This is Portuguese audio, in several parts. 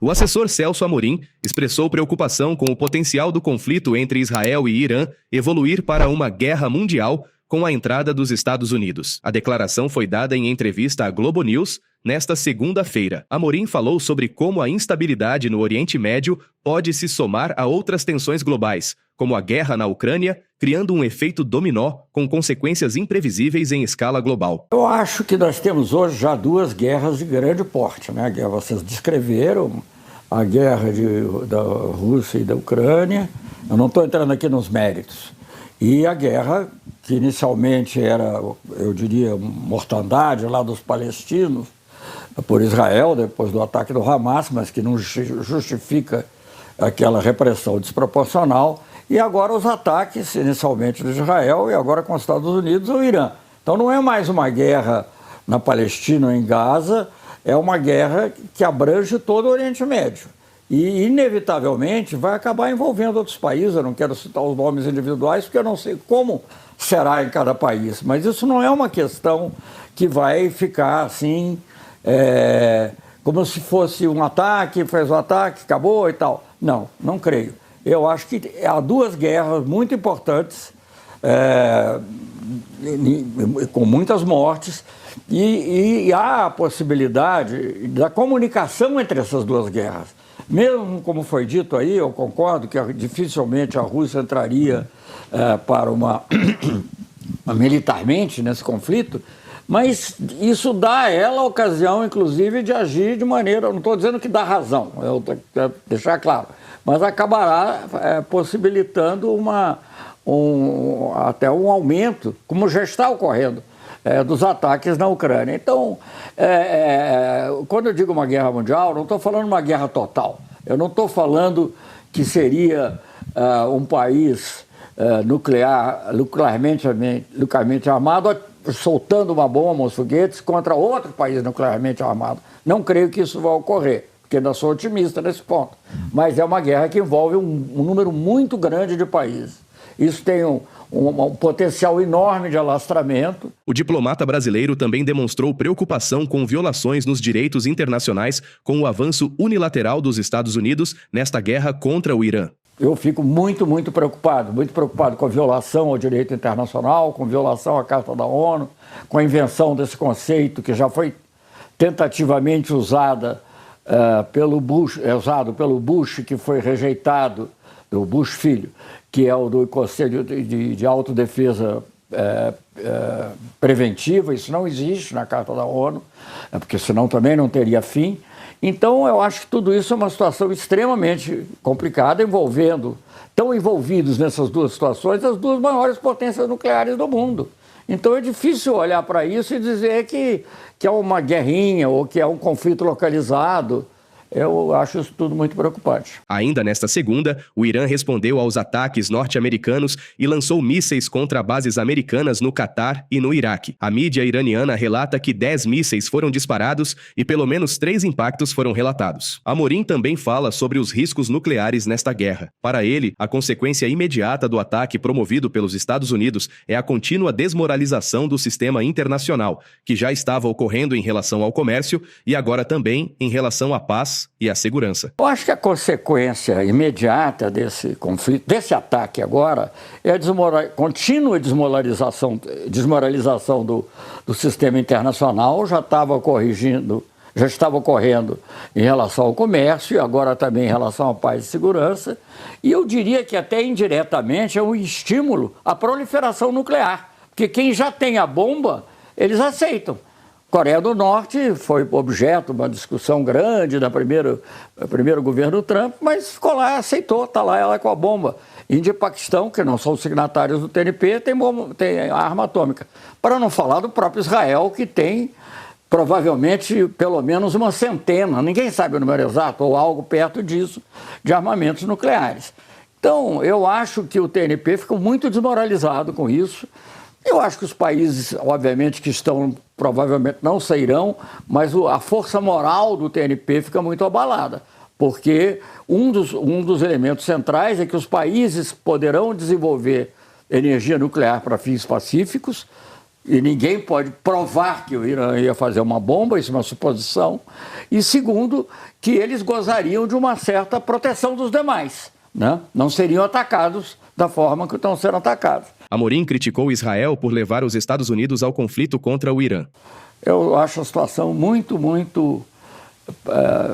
O assessor Celso Amorim expressou preocupação com o potencial do conflito entre Israel e Irã evoluir para uma guerra mundial com a entrada dos Estados Unidos. A declaração foi dada em entrevista à Globo News nesta segunda-feira. Amorim falou sobre como a instabilidade no Oriente Médio pode se somar a outras tensões globais, como a guerra na Ucrânia, criando um efeito dominó com consequências imprevisíveis em escala global. Eu acho que nós temos hoje já duas guerras de grande porte, né? A guerra, vocês descreveram, a guerra da Rússia e da Ucrânia. Eu não estou entrando aqui nos méritos. E a guerra que inicialmente era, eu diria, mortandade lá dos palestinos por Israel, depois do ataque do Hamas, mas que não justifica aquela repressão desproporcional, e agora os ataques, inicialmente de Israel e agora com os Estados Unidos ou Irã. Então não é mais uma guerra na Palestina ou em Gaza, é uma guerra que abrange todo o Oriente Médio. E, inevitavelmente, vai acabar envolvendo outros países. Eu não quero citar os nomes individuais, porque eu não sei como será em cada país. Mas isso não é uma questão que vai ficar assim, como se fosse um ataque, fez um ataque, acabou e tal. Não, não creio. Eu acho que há duas guerras muito importantes, com muitas mortes, e há a possibilidade da comunicação entre essas duas guerras. Mesmo como foi dito aí, eu concordo que dificilmente a Rússia entraria para militarmente nesse conflito, mas isso dá a ela a ocasião, inclusive, de agir de maneira, não estou dizendo que dá razão, eu quero deixar claro, mas acabará possibilitando até um aumento, como já está ocorrendo, dos ataques na Ucrânia. Então, quando eu digo uma guerra mundial, não estou falando uma guerra total. Eu não estou que seria um país nuclearmente armado soltando uma bomba, uns foguetes contra outro país nuclearmente armado. Não creio que isso vai ocorrer, porque ainda sou otimista nesse ponto. Mas é uma guerra que envolve um número muito grande de países. Isso tem um potencial enorme de alastramento. O diplomata brasileiro também demonstrou preocupação com violações nos direitos internacionais com o avanço unilateral dos Estados Unidos nesta guerra contra o Irã. Eu fico muito preocupado com a violação ao direito internacional, com violação à Carta da ONU, com a invenção desse conceito que já foi tentativamente usado pelo Bush, que foi rejeitado, o Bush filho, que é o do Conselho de Autodefesa Preventiva. Isso não existe na Carta da ONU, porque senão também não teria fim. Então, eu acho que tudo isso é uma situação extremamente complicada, estão envolvidos nessas duas situações as duas maiores potências nucleares do mundo. Então, é difícil olhar para isso e dizer que é uma guerrinha ou que é um conflito localizado. Eu acho isso tudo muito preocupante. Ainda nesta segunda, o Irã respondeu aos ataques norte-americanos e lançou mísseis contra bases americanas no Catar e no Iraque. A mídia iraniana relata que 10 mísseis foram disparados e pelo menos 3 impactos foram relatados. Amorim também fala sobre os riscos nucleares nesta guerra. Para ele, a consequência imediata do ataque promovido pelos Estados Unidos é a contínua desmoralização do sistema internacional, que já estava ocorrendo em relação ao comércio e agora também em relação à paz e a segurança. Eu acho que a consequência imediata desse conflito, desse ataque agora, é a contínua desmoralização do sistema internacional. Já estava ocorrendo em relação ao comércio e agora também em relação à paz e segurança. E eu diria que até indiretamente é um estímulo à proliferação nuclear, porque quem já tem a bomba, eles aceitam. Coreia do Norte foi objeto de uma discussão grande do primeiro governo Trump, mas ficou lá, aceitou, está lá ela com a bomba. Índia e Paquistão, que não são signatários do TNP, tem arma atômica. Para não falar do próprio Israel, que tem provavelmente pelo menos uma centena, ninguém sabe o número exato, ou algo perto disso, de armamentos nucleares. Então, eu acho que o TNP ficou muito desmoralizado com isso. Eu acho que os países, obviamente, que estão, provavelmente não sairão, mas a força moral do TNP fica muito abalada, porque um dos elementos centrais é que os países poderão desenvolver energia nuclear para fins pacíficos, e ninguém pode provar que o Irã ia fazer uma bomba, isso é uma suposição, e segundo, que eles gozariam de uma certa proteção dos demais, né? Não seriam atacados da forma que estão sendo atacados. Amorim criticou Israel por levar os Estados Unidos ao conflito contra o Irã. Eu acho a situação muito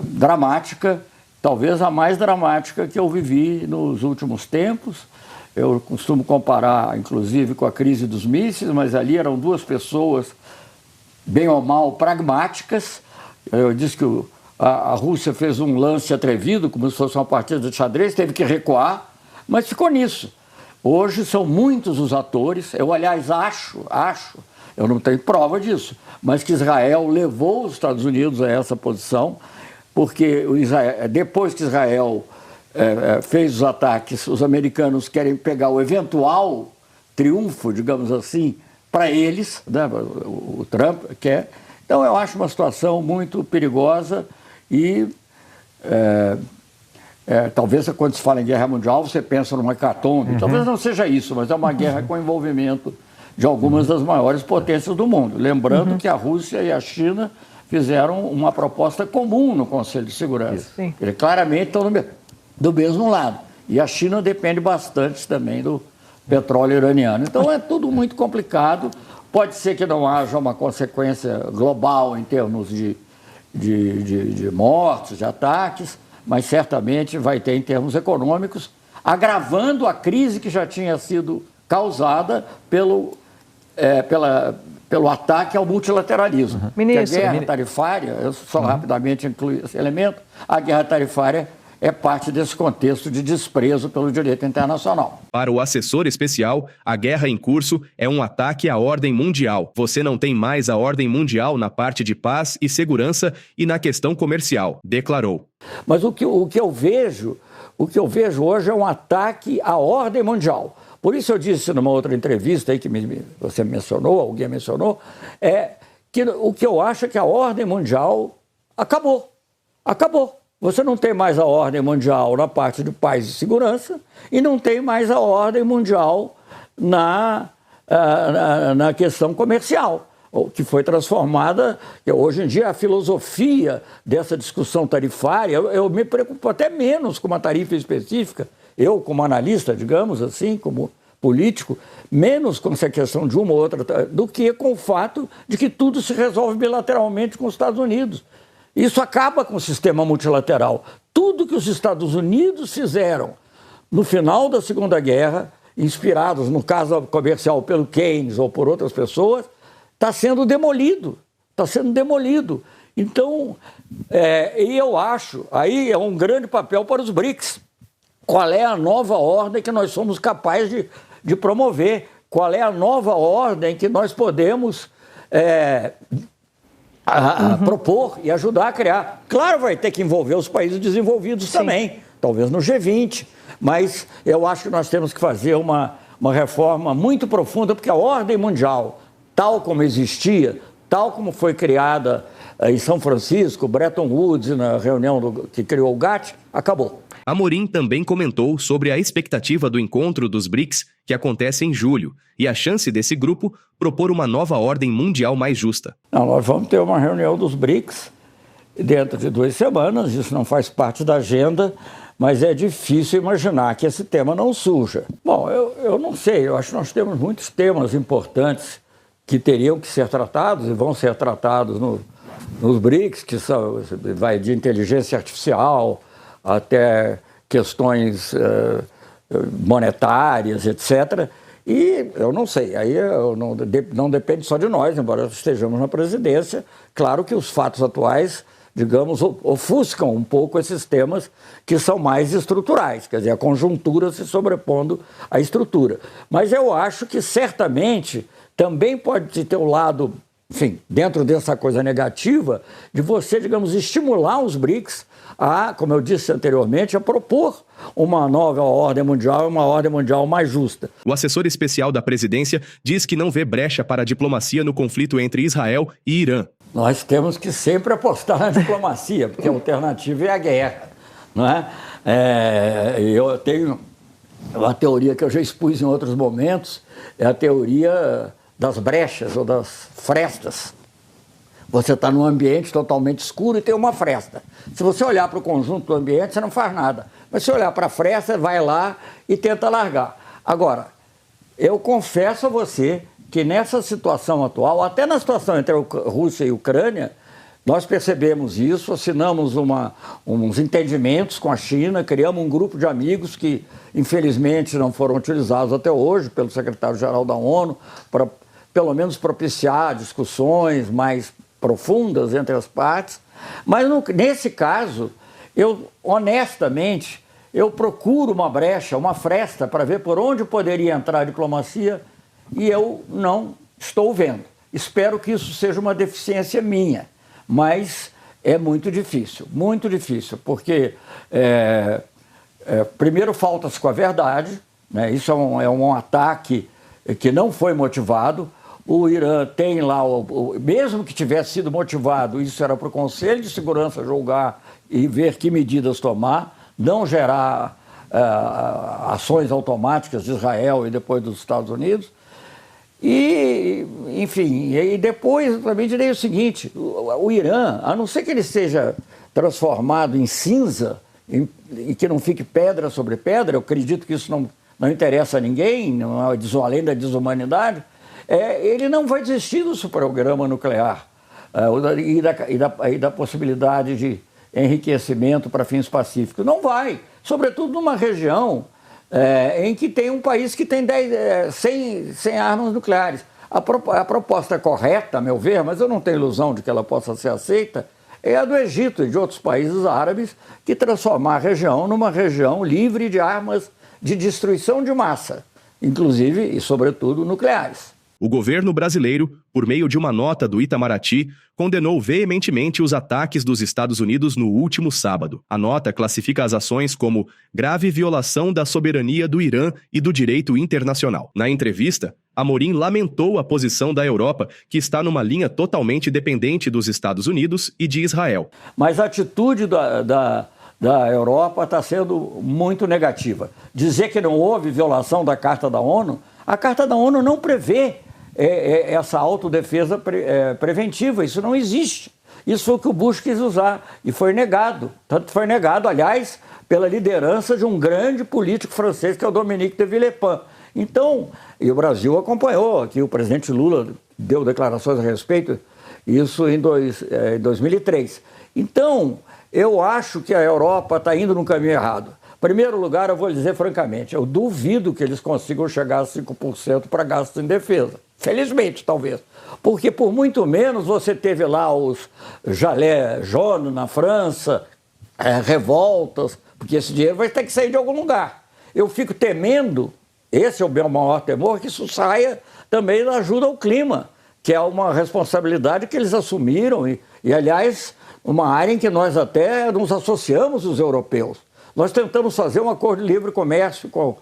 dramática, talvez a mais dramática que eu vivi nos últimos tempos. Eu costumo comparar, inclusive, com a crise dos mísseis, mas ali eram duas pessoas, bem ou mal, pragmáticas. Eu disse que a Rússia fez um lance atrevido, como se fosse uma partida de xadrez, teve que recuar, mas ficou nisso. Hoje são muitos os atores. Eu, aliás, acho, eu não tenho prova disso, mas que Israel levou os Estados Unidos a essa posição, porque depois que Israel fez os ataques, os americanos querem pegar o eventual triunfo, digamos assim, para eles, né? O Trump quer. Então eu acho uma situação muito perigosa e talvez quando se fala em guerra mundial você pensa numa hecatombe, talvez não seja isso, mas é uma guerra com envolvimento de algumas das maiores potências do mundo. Lembrando que a Rússia e a China fizeram uma proposta comum no Conselho de Segurança. Eles claramente estão do mesmo lado. E a China depende bastante também do petróleo iraniano. Então é tudo muito complicado. Pode ser que não haja uma consequência global em termos de mortes, de ataques, mas certamente vai ter em termos econômicos, agravando a crise que já tinha sido causada pelo ataque ao multilateralismo. Ministro, a guerra tarifária, eu só rapidamente incluo esse elemento, a guerra tarifária é parte desse contexto de desprezo pelo direito internacional. Para o assessor especial, a guerra em curso é um ataque à ordem mundial. Você não tem mais a ordem mundial na parte de paz e segurança e na questão comercial, declarou. Mas o que eu vejo hoje é um ataque à ordem mundial. Por isso eu disse numa outra entrevista aí que você mencionou, alguém mencionou, que o que eu acho é que a ordem mundial acabou. Você não tem mais a ordem mundial na parte de paz e segurança e não tem mais a ordem mundial na questão comercial, que foi transformada. Hoje em dia a filosofia dessa discussão tarifária, eu me preocupo até menos com uma tarifa específica, eu como analista, digamos assim, como político, menos com essa questão de uma ou outra, do que com o fato de que tudo se resolve bilateralmente com os Estados Unidos. Isso acaba com o sistema multilateral. Tudo que os Estados Unidos fizeram no final da Segunda Guerra, inspirados, no caso comercial, pelo Keynes ou por outras pessoas, está sendo demolido. Então, e eu acho, aí é um grande papel para os BRICS. Qual é a nova ordem que nós somos capazes de promover? Qual é a nova ordem que nós podemos propor e ajudar a criar? Claro, vai ter que envolver os países desenvolvidos também, talvez no G20, mas eu acho que nós temos que fazer uma reforma muito profunda, porque a ordem mundial, tal como existia, tal como foi criada em São Francisco, Bretton Woods, na reunião que criou o GATT, acabou. Amorim também comentou sobre a expectativa do encontro dos BRICS, que acontece em julho, e a chance desse grupo propor uma nova ordem mundial mais justa. Nós vamos ter uma reunião dos BRICS dentro de 2 semanas, isso não faz parte da agenda, mas é difícil imaginar que esse tema não surja. Bom, eu não sei, eu acho que nós temos muitos temas importantes que teriam que ser tratados e vão ser tratados nos BRICS, que vai de inteligência artificial até questões monetárias, etc. E eu não sei, aí não depende só de nós, embora estejamos na presidência. Claro que os fatos atuais, digamos, ofuscam um pouco esses temas que são mais estruturais, quer dizer, a conjuntura se sobrepondo à estrutura. Mas eu acho que certamente também pode ter um lado, enfim, dentro dessa coisa negativa, de você, digamos, estimular os BRICS a, como eu disse anteriormente, a propor uma nova ordem mundial, uma ordem mundial mais justa. O assessor especial da presidência diz que não vê brecha para a diplomacia no conflito entre Israel e Irã. Nós temos que sempre apostar na diplomacia, porque a alternativa é a guerra, não é? Eu tenho uma teoria que eu já expus em outros momentos, é a teoria das brechas ou das frestas. Você está num ambiente totalmente escuro e tem uma fresta. Se você olhar para o conjunto do ambiente, você não faz nada. Mas se olhar para a fresta, vai lá e tenta largar. Agora, eu confesso a você que nessa situação atual, até na situação entre a Rússia e a Ucrânia, nós percebemos isso, assinamos uns entendimentos com a China, criamos um grupo de amigos que, infelizmente, não foram utilizados até hoje pelo secretário-geral da ONU, para, pelo menos, propiciar discussões mais profundas entre as partes. Mas, nesse caso, honestamente, eu procuro uma brecha, uma fresta, para ver por onde poderia entrar a diplomacia e eu não estou vendo. Espero que isso seja uma deficiência minha, mas é muito difícil, porque primeiro falta-se com a verdade, né? Isso é um ataque que não foi motivado. O Irã tem lá, mesmo que tivesse sido motivado, isso era para o Conselho de Segurança julgar e ver que medidas tomar, não gerar ações automáticas de Israel e depois dos Estados Unidos. E, enfim, e depois eu também direi o seguinte, o Irã, a não ser que ele seja transformado em cinza e que não fique pedra sobre pedra, eu acredito que isso não interessa a ninguém, não é além da desumanidade, ele não vai desistir do seu programa nuclear e da possibilidade de enriquecimento para fins pacíficos. Não vai, sobretudo numa região em que tem um país que tem 100 armas nucleares. A proposta correta, a meu ver, mas eu não tenho ilusão de que ela possa ser aceita, é a do Egito e de outros países árabes, que transformar a região numa região livre de armas de destruição de massa, inclusive e sobretudo nucleares. O governo brasileiro, por meio de uma nota do Itamaraty, condenou veementemente os ataques dos Estados Unidos no último sábado. A nota classifica as ações como grave violação da soberania do Irã e do direito internacional. Na entrevista, Amorim lamentou a posição da Europa, que está numa linha totalmente dependente dos Estados Unidos e de Israel. Mas a atitude da Europa está sendo muito negativa. Dizer que não houve violação da Carta da ONU, a Carta da ONU não prevê essa autodefesa preventiva, isso não existe. Isso foi o que o Bush quis usar e foi negado. Tanto foi negado, aliás, pela liderança de um grande político francês, que é o Dominique de Villepin. Então, e o Brasil acompanhou, aqui o presidente Lula deu declarações a respeito, isso em 2003. Então, eu acho que a Europa está indo no caminho errado. Em primeiro lugar, eu vou dizer francamente, eu duvido que eles consigam chegar a 5% para gastos em defesa. Felizmente, talvez. Porque por muito menos você teve lá os Gilets jaunes na França, revoltas, porque esse dinheiro vai ter que sair de algum lugar. Eu fico temendo, esse é o meu maior temor, que isso saia também da ajuda ao clima, que é uma responsabilidade que eles assumiram e aliás, uma área em que nós até nos associamos os europeus. Nós tentamos fazer um acordo de livre comércio com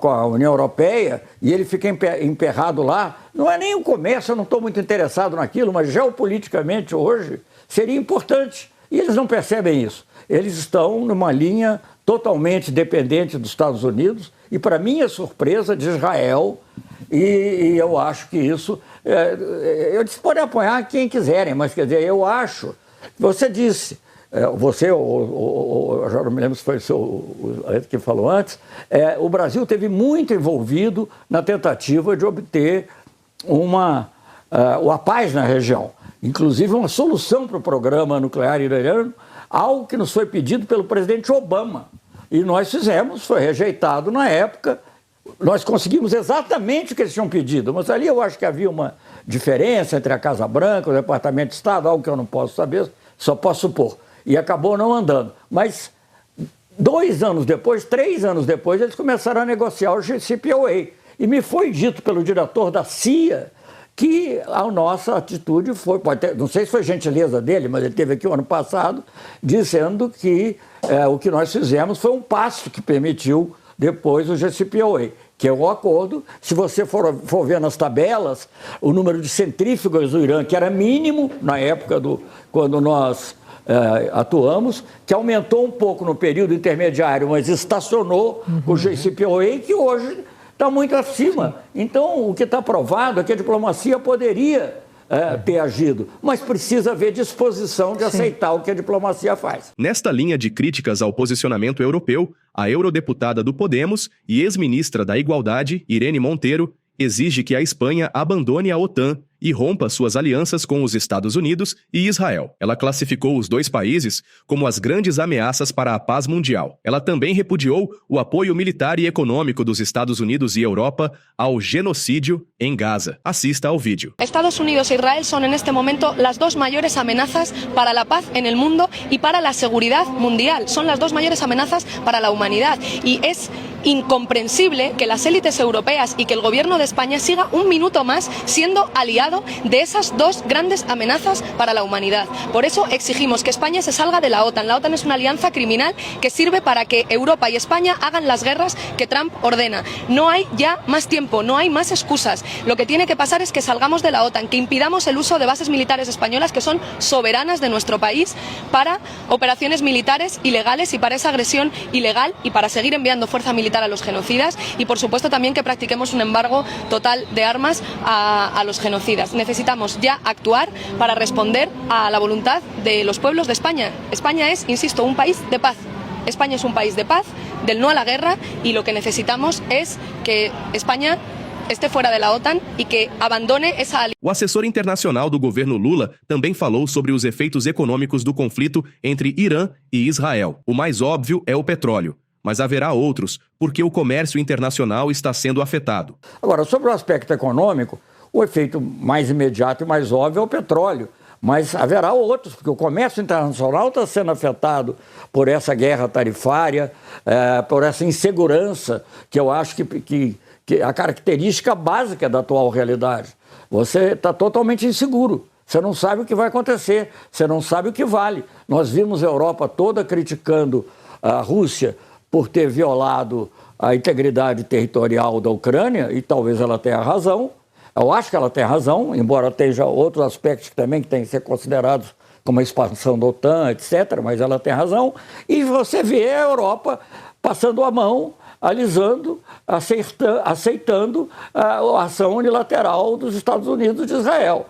a União Europeia e ele fica emperrado lá. Não é nem o comércio, eu não estou muito interessado naquilo, mas geopoliticamente hoje seria importante. E eles não percebem isso. Eles estão numa linha totalmente dependente dos Estados Unidos e, para minha surpresa, de Israel. E eu acho que isso... eles podem apoiar quem quiserem, mas, quer dizer, eu acho... Você disse... Você, eu já não me lembro se foi o que falou antes, o Brasil teve muito envolvido na tentativa de obter a paz na região, inclusive uma solução para o programa nuclear iraniano, algo que nos foi pedido pelo presidente Obama. E nós fizemos, foi rejeitado na época, nós conseguimos exatamente o que eles tinham pedido, mas ali eu acho que havia uma diferença entre a Casa Branca, o Departamento de Estado, algo que eu não posso saber, só posso supor. E acabou não andando. Mas 2 anos depois, 3 anos depois, eles começaram a negociar o JCPOA. E me foi dito pelo diretor da CIA que a nossa atitude foi, não sei se foi gentileza dele, mas ele esteve aqui o ano passado, dizendo que o que nós fizemos foi um passo que permitiu depois o JCPOA, que é o acordo. Se você for ver nas tabelas, o número de centrífugas do Irã, que era mínimo na época quando nós... atuamos, que aumentou um pouco no período intermediário, mas estacionou o JCPOA, que hoje está muito acima. Então, o que está provado é que a diplomacia poderia ter agido, mas precisa haver disposição de aceitar o que a diplomacia faz. Nesta linha de críticas ao posicionamento europeu, a eurodeputada do Podemos e ex-ministra da Igualdade, Irene Monteiro, exige que a Espanha abandone a OTAN e rompa suas alianças com os Estados Unidos e Israel. Ela classificou os dois países como as grandes ameaças para a paz mundial. Ela também repudiou o apoio militar e econômico dos Estados Unidos e Europa ao genocídio em Gaza. Assista ao vídeo. Estados Unidos e Israel son en este momento las dos mayores amenazas para la paz en el mundo y para la seguridad mundial. Son las dos mayores amenazas para la humanidad y es incomprensible que las élites europeas y que el gobierno de España siga un minuto más siendo aliado de esas dos grandes amenazas para la humanidad. Por eso exigimos que España se salga de la OTAN. La OTAN es una alianza criminal que sirve para que Europa y España hagan las guerras que Trump ordena. No hay ya más tiempo, no hay más excusas. Lo que tiene que pasar es que salgamos de la OTAN, que impidamos el uso de bases militares españolas que son soberanas de nuestro país para operaciones militares ilegales y para esa agresión ilegal y para seguir enviando fuerza militar a los genocidas y por supuesto también que practiquemos un embargo total de armas a los genocidas. Necesitamos ya actuar para responder a la voluntad de los pueblos de España. España es, insisto, un país de paz. España es un país de paz, del no a la guerra y lo que necesitamos es que España esté fora da OTAN e que abandone essa aliança. O assessor internacional do governo Lula também falou sobre os efeitos econômicos do conflito entre Irã e Israel. O mais óbvio é o petróleo, mas haverá outros, porque o comércio internacional está sendo afetado. Agora, sobre o aspecto econômico, o efeito mais imediato e mais óbvio é o petróleo, mas haverá outros, porque o comércio internacional está sendo afetado por essa guerra tarifária, por essa insegurança, que eu acho que é a característica básica da atual realidade. Você está totalmente inseguro, você não sabe o que vai acontecer, você não sabe o que vale. Nós vimos a Europa toda criticando a Rússia por ter violado a integridade territorial da Ucrânia, e talvez ela tenha razão. Eu acho que ela tem razão, embora tenha outros aspectos que também têm que ser considerados, como a expansão da OTAN, etc., mas ela tem razão. E você vê a Europa passando a mão, alisando, aceitando a ação unilateral dos Estados Unidos e de Israel.